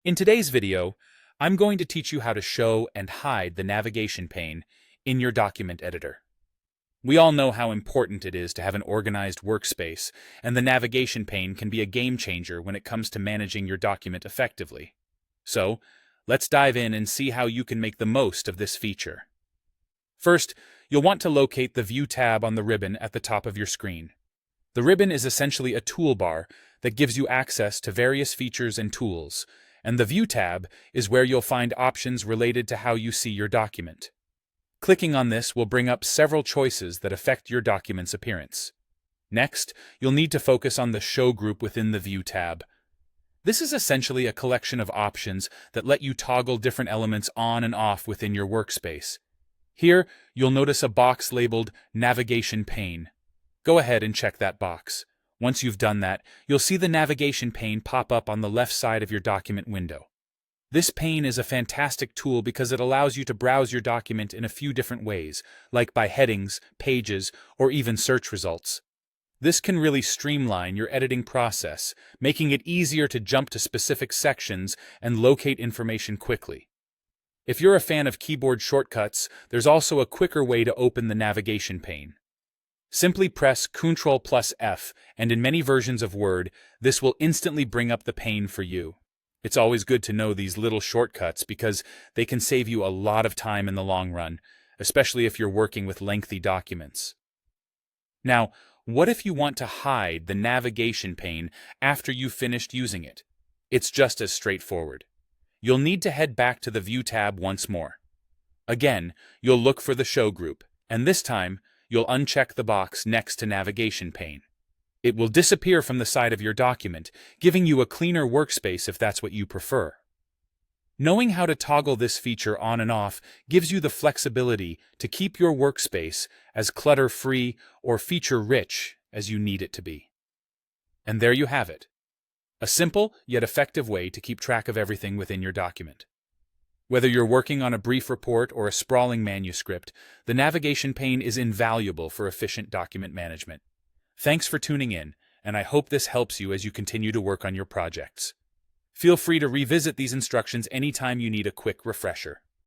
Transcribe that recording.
In today's video, I'm going to teach you how to show and hide the navigation pane in your document editor. We all know how important it is to have an organized workspace, and the navigation pane can be a game changer when it comes to managing your document effectively. So, let's dive in and see how you can make the most of this feature. First, you'll want to locate the View tab on the ribbon at the top of your screen. The ribbon is essentially a toolbar that gives you access to various features and tools, and the View tab is where you'll find options related to how you see your document. Clicking on this will bring up several choices that affect your document's appearance. Next, you'll need to focus on the Show group within the View tab. This is essentially a collection of options that let you toggle different elements on and off within your workspace. Here, you'll notice a box labeled Navigation Pane. Go ahead and check that box. Once you've done that, you'll see the navigation pane pop up on the left side of your document window. This pane is a fantastic tool because it allows you to browse your document in a few different ways, like by headings, pages, or even search results. This can really streamline your editing process, making it easier to jump to specific sections and locate information quickly. If you're a fan of keyboard shortcuts, there's also a quicker way to open the navigation pane. Simply press Ctrl+F, and in many versions of Word, this will instantly bring up the pane for you. It's always good to know these little shortcuts because they can save you a lot of time in the long run, especially if you're working with lengthy documents. Now, what if you want to hide the navigation pane after you've finished using it? It's just as straightforward. You'll need to head back to the View tab once more. Again, you'll look for the Show group, and this time, you'll uncheck the box next to Navigation Pane. It will disappear from the side of your document, giving you a cleaner workspace if that's what you prefer. Knowing how to toggle this feature on and off gives you the flexibility to keep your workspace as clutter-free or feature-rich as you need it to be. And there you have it. A simple yet effective way to keep track of everything within your document. Whether you're working on a brief report or a sprawling manuscript, the navigation pane is invaluable for efficient document management. Thanks for tuning in, and I hope this helps you as you continue to work on your projects. Feel free to revisit these instructions anytime you need a quick refresher.